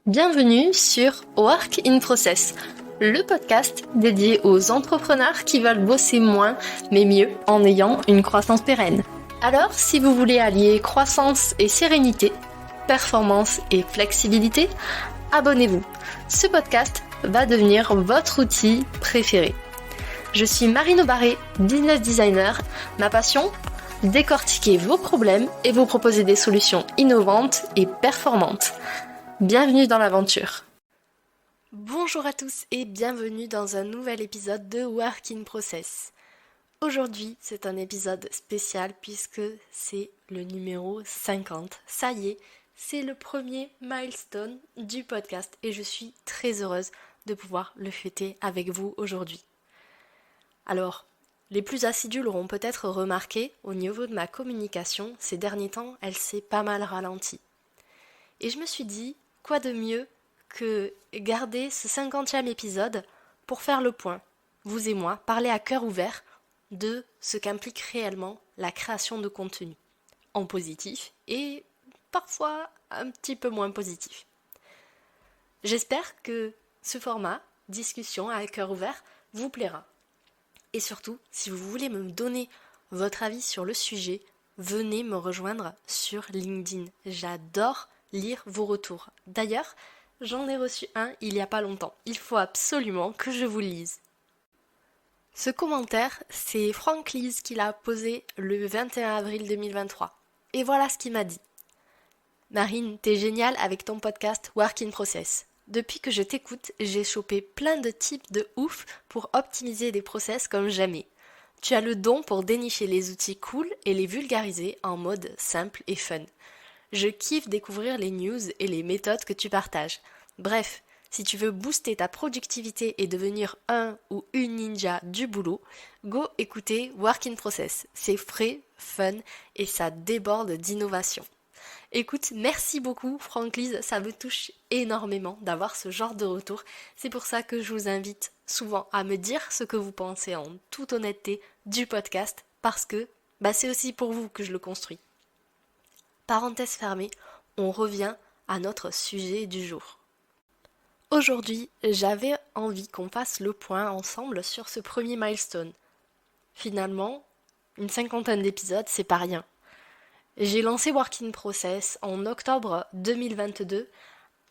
Bienvenue sur Work in Process, le podcast dédié aux entrepreneurs qui veulent bosser moins mais mieux en ayant une croissance pérenne. Alors, si vous voulez allier croissance et sérénité, performance et flexibilité, abonnez-vous. Ce podcast va devenir votre outil préféré. Je suis Marine Aubaré, business designer. Ma passion ? Décortiquer vos problèmes et vous proposer des solutions innovantes et performantes. Bienvenue dans l'aventure. Bonjour à tous et bienvenue dans un nouvel épisode de Work in Process. Aujourd'hui, c'est un épisode spécial puisque c'est le numéro 50. Ça y est, c'est le premier milestone du podcast et je suis très heureuse de pouvoir le fêter avec vous aujourd'hui. Alors, les plus assidus l'auront peut-être remarqué, au niveau de ma communication, ces derniers temps, elle s'est pas mal ralentie. Et je me suis dit, quoi de mieux que garder ce 50e épisode pour faire le point, vous et moi, parler à cœur ouvert de ce qu'implique réellement la création de contenu, en positif et parfois un petit peu moins positif. J'espère que ce format, discussion à cœur ouvert, vous plaira. Et surtout, si vous voulez me donner votre avis sur le sujet, venez me rejoindre sur LinkedIn. J'adore lire vos retours. D'ailleurs, j'en ai reçu un il n'y a pas longtemps. Il faut absolument que je vous le lise. Ce commentaire, c'est Franck Lise qui l'a posé le 21 avril 2023. Et voilà ce qu'il m'a dit. Marine, t'es géniale avec ton podcast Work in Process. Depuis que je t'écoute, j'ai chopé plein de tips de ouf pour optimiser des process comme jamais. Tu as le don pour dénicher les outils cool et les vulgariser en mode simple et fun. Je kiffe découvrir les news et les méthodes que tu partages. Bref, si tu veux booster ta productivité et devenir un ou une ninja du boulot, go écouter Work in Process. C'est frais, fun et ça déborde d'innovation. Écoute, merci beaucoup Franck Lise, ça me touche énormément d'avoir ce genre de retour. C'est pour ça que je vous invite souvent à me dire ce que vous pensez en toute honnêteté du podcast, parce que c'est aussi pour vous que je le construis. Parenthèse fermée, on revient à notre sujet du jour. Aujourd'hui, j'avais envie qu'on fasse le point ensemble sur ce premier milestone. Finalement, une 50aine d'épisodes, c'est pas rien. J'ai lancé Work in Process en octobre 2022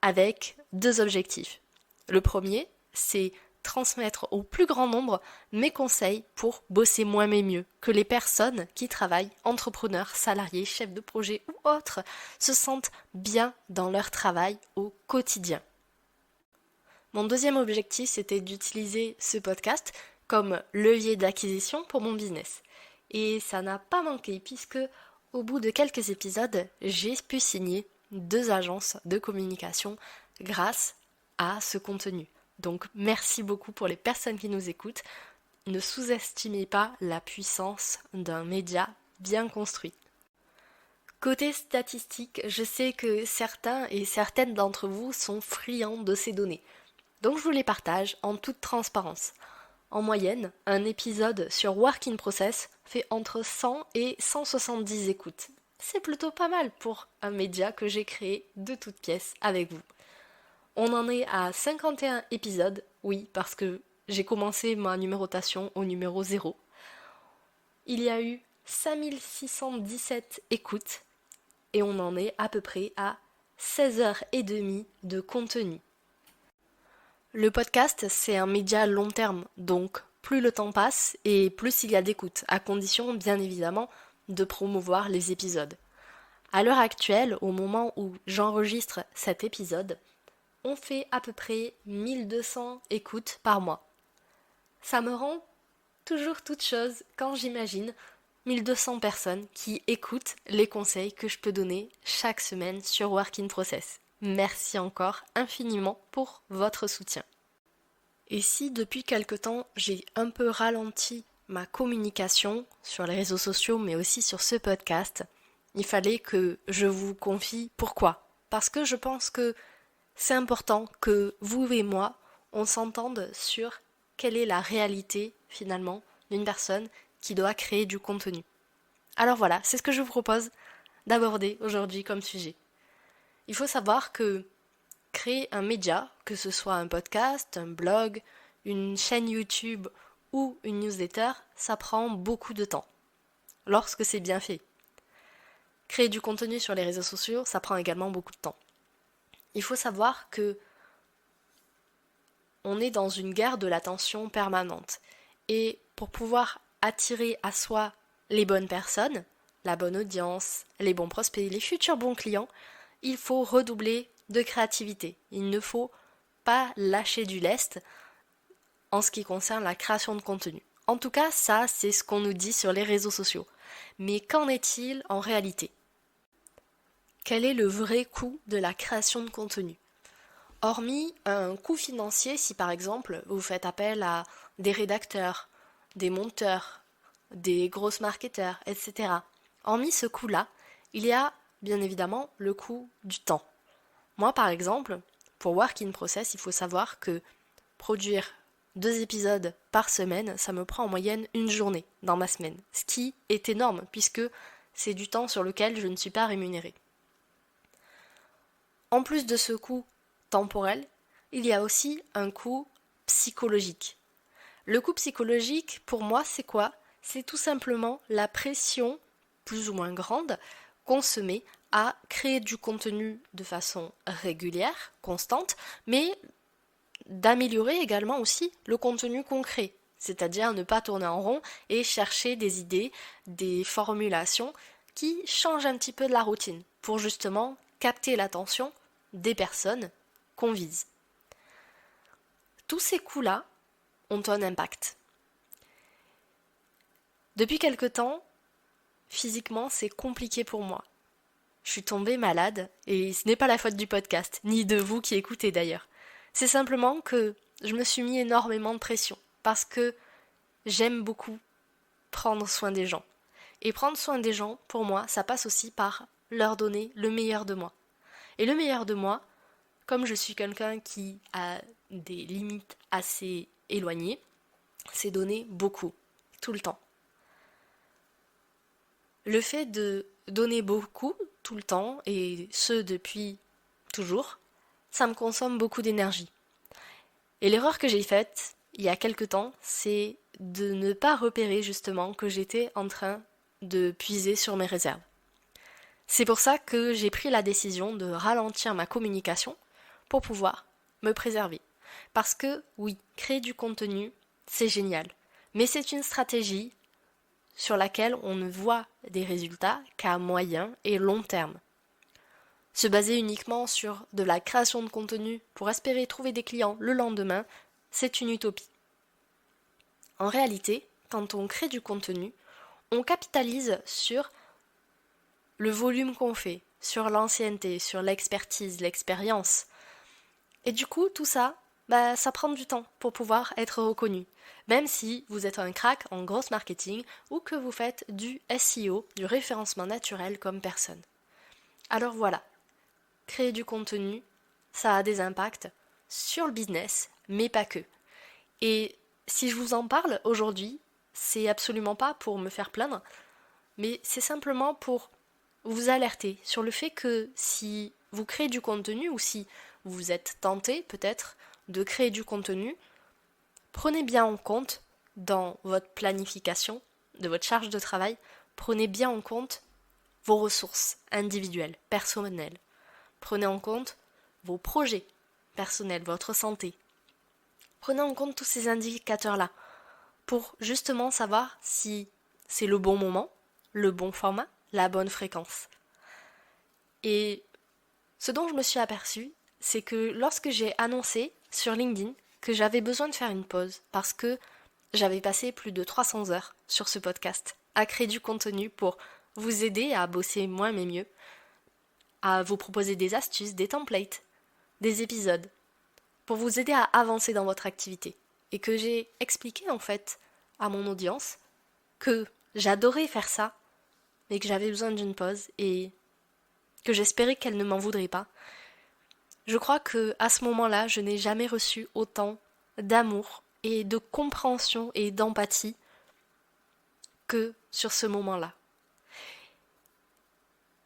avec 2 objectifs. Le premier, c'est transmettre au plus grand nombre mes conseils pour bosser moins mais mieux, que les personnes qui travaillent, entrepreneurs, salariés, chefs de projet ou autres, se sentent bien dans leur travail au quotidien. Mon deuxième objectif, c'était d'utiliser ce podcast comme levier d'acquisition pour mon business. Et ça n'a pas manqué puisque au bout de quelques épisodes, j'ai pu signer 2 agences de communication grâce à ce contenu. Donc merci beaucoup pour les personnes qui nous écoutent. Ne sous-estimez pas la puissance d'un média bien construit. Côté statistique, je sais que certains et certaines d'entre vous sont friands de ces données. Donc je vous les partage en toute transparence. En moyenne, un épisode sur Work in Process fait entre 100 et 170 écoutes. C'est plutôt pas mal pour un média que j'ai créé de toutes pièces avec vous. On en est à 51 épisodes, oui, parce que j'ai commencé ma numérotation au numéro 0. Il y a eu 5617 écoutes et on en est à peu près à 16h30 de contenu. Le podcast, c'est un média long terme, donc plus le temps passe et plus il y a d'écoute, à condition bien évidemment de promouvoir les épisodes. À l'heure actuelle, au moment où j'enregistre cet épisode, on fait à peu près 1200 écoutes par mois. Ça me rend toujours toute chose quand j'imagine 1200 personnes qui écoutent les conseils que je peux donner chaque semaine sur Work in Process. Merci encore infiniment pour votre soutien. Et si depuis quelque temps j'ai un peu ralenti ma communication sur les réseaux sociaux mais aussi sur ce podcast, il fallait que je vous confie pourquoi. Parce que je pense que c'est important que vous et moi, on s'entende sur quelle est la réalité finalement d'une personne qui doit créer du contenu. Alors voilà, c'est ce que je vous propose d'aborder aujourd'hui comme sujet. Il faut savoir que créer un média, que ce soit un podcast, un blog, une chaîne YouTube ou une newsletter, ça prend beaucoup de temps, lorsque c'est bien fait. Créer du contenu sur les réseaux sociaux, ça prend également beaucoup de temps. Il faut savoir que on est dans une guerre de l'attention permanente. Et pour pouvoir attirer à soi les bonnes personnes, la bonne audience, les bons prospects, les futurs bons clients, il faut redoubler de créativité. Il ne faut pas lâcher du lest en ce qui concerne la création de contenu. En tout cas, ça, c'est ce qu'on nous dit sur les réseaux sociaux. Mais qu'en est-il en réalité ? Quel est le vrai coût de la création de contenu ? Hormis un coût financier, si par exemple vous faites appel à des rédacteurs, des monteurs, des grosses marketeurs, etc. Hormis ce coût-là, il y a bien évidemment le coût du temps. Moi par exemple, pour Work in Process, il faut savoir que produire 2 épisodes par semaine, ça me prend en moyenne une journée dans ma semaine. Ce qui est énorme puisque c'est du temps sur lequel je ne suis pas rémunérée. En plus de ce coût temporel, il y a aussi un coût psychologique. Le coût psychologique, pour moi, c'est quoi ? C'est tout simplement la pression, plus ou moins grande, qu'on se met à créer du contenu de façon régulière, constante, mais d'améliorer également aussi le contenu qu'on crée, c'est-à-dire ne pas tourner en rond et chercher des idées, des formulations qui changent un petit peu de la routine, pour justement capter l'attention des personnes qu'on vise. Tous ces coûts-là ont un impact. Depuis quelque temps, physiquement, c'est compliqué pour moi. Je suis tombée malade, et ce n'est pas la faute du podcast, ni de vous qui écoutez d'ailleurs. C'est simplement que je me suis mis énormément de pression, parce que j'aime beaucoup prendre soin des gens. Et prendre soin des gens, pour moi, ça passe aussi par leur donner le meilleur de moi. Et le meilleur de moi, comme je suis quelqu'un qui a des limites assez éloignées, c'est donner beaucoup, tout le temps. Le fait de donner beaucoup, tout le temps, et ce depuis toujours, ça me consomme beaucoup d'énergie. Et l'erreur que j'ai faite, il y a quelque temps, c'est de ne pas repérer justement que j'étais en train de puiser sur mes réserves. C'est pour ça que j'ai pris la décision de ralentir ma communication pour pouvoir me préserver. Parce que oui, créer du contenu, c'est génial. Mais c'est une stratégie sur laquelle on ne voit des résultats qu'à moyen et long terme. Se baser uniquement sur de la création de contenu pour espérer trouver des clients le lendemain, c'est une utopie. En réalité, quand on crée du contenu, on capitalise sur le volume qu'on fait, sur l'ancienneté, sur l'expertise, l'expérience. Et du coup, tout ça, ça prend du temps pour pouvoir être reconnu. Même si vous êtes un crack en gross marketing ou que vous faites du SEO, du référencement naturel comme personne. Alors voilà, créer du contenu, ça a des impacts sur le business, mais pas que. Et si je vous en parle aujourd'hui, c'est absolument pas pour me faire plaindre, mais c'est simplement pour vous alerter sur le fait que si vous créez du contenu ou si vous êtes tenté peut-être de créer du contenu, prenez bien en compte dans votre planification de votre charge de travail, prenez bien en compte vos ressources individuelles, personnelles. Prenez en compte vos projets personnels, votre santé. Prenez en compte tous ces indicateurs-là pour justement savoir si c'est le bon moment, le bon format, la bonne fréquence. Et ce dont je me suis aperçue, c'est que lorsque j'ai annoncé sur LinkedIn que j'avais besoin de faire une pause parce que j'avais passé plus de 300 heures sur ce podcast à créer du contenu pour vous aider à bosser moins mais mieux, à vous proposer des astuces, des templates, des épisodes, pour vous aider à avancer dans votre activité. Et que j'ai expliqué en fait à mon audience que j'adorais faire ça, mais que j'avais besoin d'une pause et que j'espérais qu'elle ne m'en voudrait pas. Je crois que à ce moment-là, je n'ai jamais reçu autant d'amour et de compréhension et d'empathie que sur ce moment-là.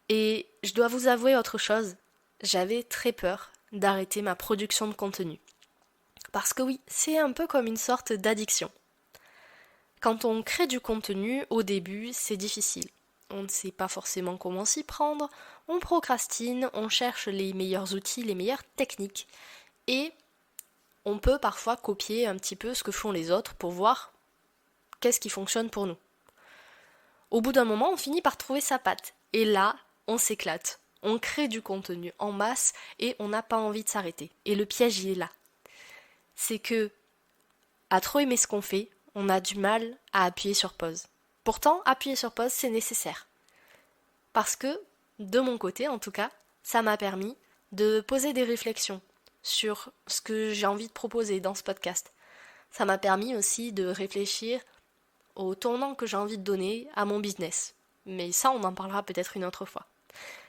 Et je dois vous avouer autre chose, j'avais très peur d'arrêter ma production de contenu. Parce que oui, c'est un peu comme une sorte d'addiction. Quand on crée du contenu, au début, c'est difficile. On ne sait pas forcément comment s'y prendre, on procrastine, on cherche les meilleurs outils, les meilleures techniques, et on peut parfois copier un petit peu ce que font les autres pour voir qu'est-ce qui fonctionne pour nous. Au bout d'un moment, on finit par trouver sa patte, et là, on s'éclate. On crée du contenu en masse et on n'a pas envie de s'arrêter. Et le piège, il est là. C'est que, à trop aimer ce qu'on fait, on a du mal à appuyer sur pause. Pourtant, appuyer sur pause, c'est nécessaire. Parce que, de mon côté en tout cas, ça m'a permis de poser des réflexions sur ce que j'ai envie de proposer dans ce podcast. Ça m'a permis aussi de réfléchir au tournant que j'ai envie de donner à mon business. Mais ça, on en parlera peut-être une autre fois.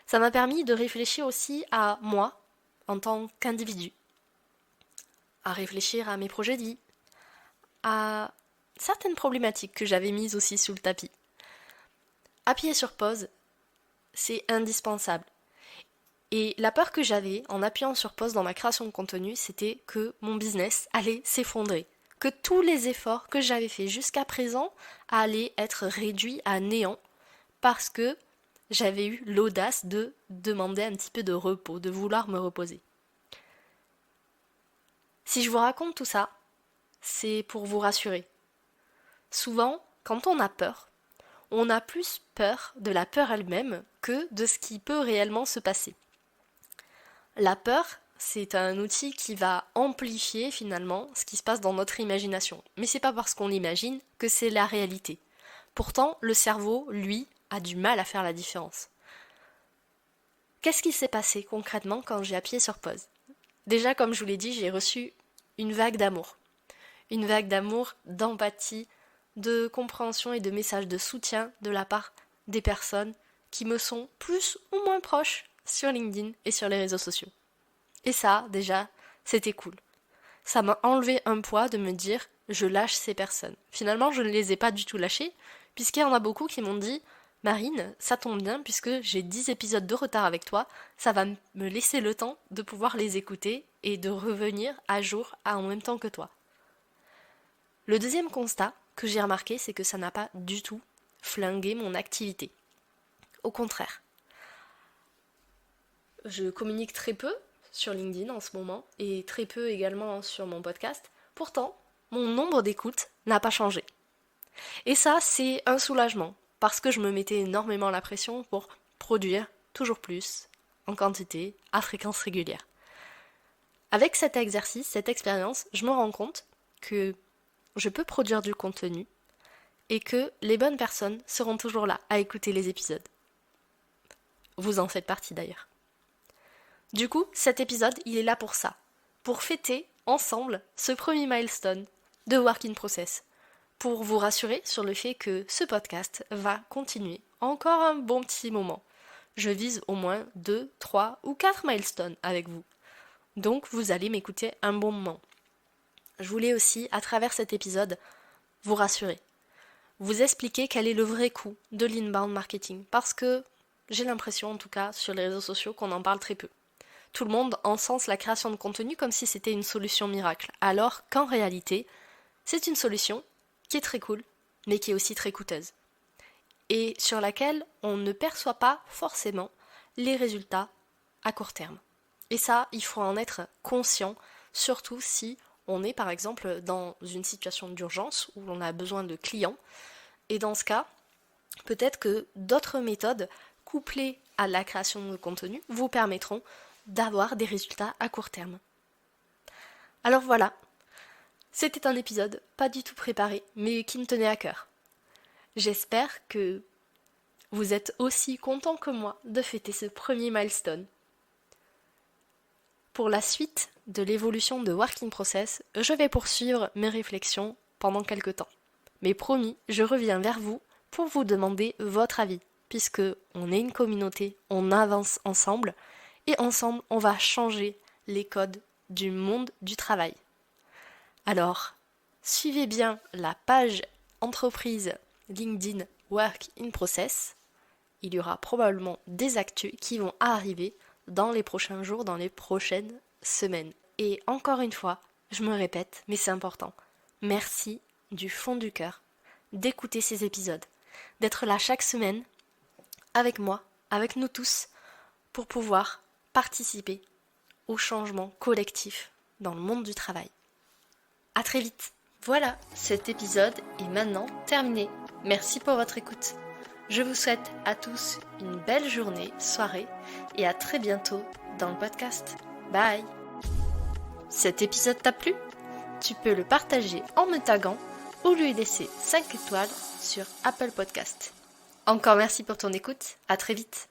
Ça m'a permis de réfléchir aussi à moi, en tant qu'individu. À réfléchir à mes projets de vie, à certaines problématiques que j'avais mises aussi sous le tapis. Appuyer sur pause, c'est indispensable. Et la peur que j'avais en appuyant sur pause dans ma création de contenu, c'était que mon business allait s'effondrer. Que tous les efforts que j'avais faits jusqu'à présent allaient être réduits à néant parce que j'avais eu l'audace de demander un petit peu de repos, de vouloir me reposer. Si je vous raconte tout ça, c'est pour vous rassurer. Souvent, quand on a peur, on a plus peur de la peur elle-même que de ce qui peut réellement se passer. La peur, c'est un outil qui va amplifier finalement ce qui se passe dans notre imagination. Mais c'est pas parce qu'on l'imagine que c'est la réalité. Pourtant, le cerveau, lui, a du mal à faire la différence. Qu'est-ce qui s'est passé concrètement quand j'ai appuyé sur pause ? Déjà, comme je vous l'ai dit, j'ai reçu une vague d'amour. Une vague d'amour, d'empathie, de compréhension et de messages de soutien de la part des personnes qui me sont plus ou moins proches sur LinkedIn et sur les réseaux sociaux. Et ça, déjà, c'était cool. Ça m'a enlevé un poids de me dire je lâche ces personnes. Finalement, je ne les ai pas du tout lâchées, puisqu'il y en a beaucoup qui m'ont dit Marine, ça tombe bien puisque j'ai 10 épisodes de retard avec toi, ça va me laisser le temps de pouvoir les écouter et de revenir à jour en même temps que toi. Le deuxième constat que j'ai remarqué, c'est que ça n'a pas du tout flingué mon activité. Au contraire. Je communique très peu sur LinkedIn en ce moment et très peu également sur mon podcast. Pourtant, mon nombre d'écoutes n'a pas changé. Et ça, c'est un soulagement parce que je me mettais énormément la pression pour produire toujours plus, en quantité, à fréquence régulière. Avec cet exercice, cette expérience, je me rends compte que je peux produire du contenu et que les bonnes personnes seront toujours là à écouter les épisodes. Vous en faites partie d'ailleurs. Du coup, cet épisode, il est là pour ça, pour fêter ensemble ce premier milestone de Work in Process, pour vous rassurer sur le fait que ce podcast va continuer encore un bon petit moment. Je vise au moins 2, 3 ou 4 milestones avec vous. Donc vous allez m'écouter un bon moment. Je voulais aussi, à travers cet épisode, vous rassurer. Vous expliquer quel est le vrai coût de l'inbound marketing. Parce que j'ai l'impression, en tout cas, sur les réseaux sociaux, qu'on en parle très peu. Tout le monde encense la création de contenu comme si c'était une solution miracle. Alors qu'en réalité, c'est une solution qui est très cool, mais qui est aussi très coûteuse. Et sur laquelle on ne perçoit pas forcément les résultats à court terme. Et ça, il faut en être conscient, surtout si on est par exemple dans une situation d'urgence où on a besoin de clients. Et dans ce cas, peut-être que d'autres méthodes couplées à la création de contenu vous permettront d'avoir des résultats à court terme. Alors voilà, c'était un épisode pas du tout préparé, mais qui me tenait à cœur. J'espère que vous êtes aussi contents que moi de fêter ce premier milestone. Pour la suite de l'évolution de Work in Process, je vais poursuivre mes réflexions pendant quelques temps. Mais promis, je reviens vers vous pour vous demander votre avis, puisque on est une communauté, on avance ensemble, et ensemble on va changer les codes du monde du travail. Alors, suivez bien la page entreprise LinkedIn Work in Process. Il y aura probablement des actus qui vont arriver dans les prochains jours, dans les prochaines semaine. Et encore une fois, je me répète, mais c'est important. Merci du fond du cœur d'écouter ces épisodes, d'être là chaque semaine avec moi, avec nous tous, pour pouvoir participer au changement collectif dans le monde du travail. À très vite. Voilà, cet épisode est maintenant terminé. Merci pour votre écoute. Je vous souhaite à tous une belle journée, soirée et à très bientôt dans le podcast. Bye. Cet épisode t'a plu ? Tu peux le partager en me taguant ou lui laisser 5 étoiles sur Apple Podcast. Encore merci pour ton écoute, à très vite.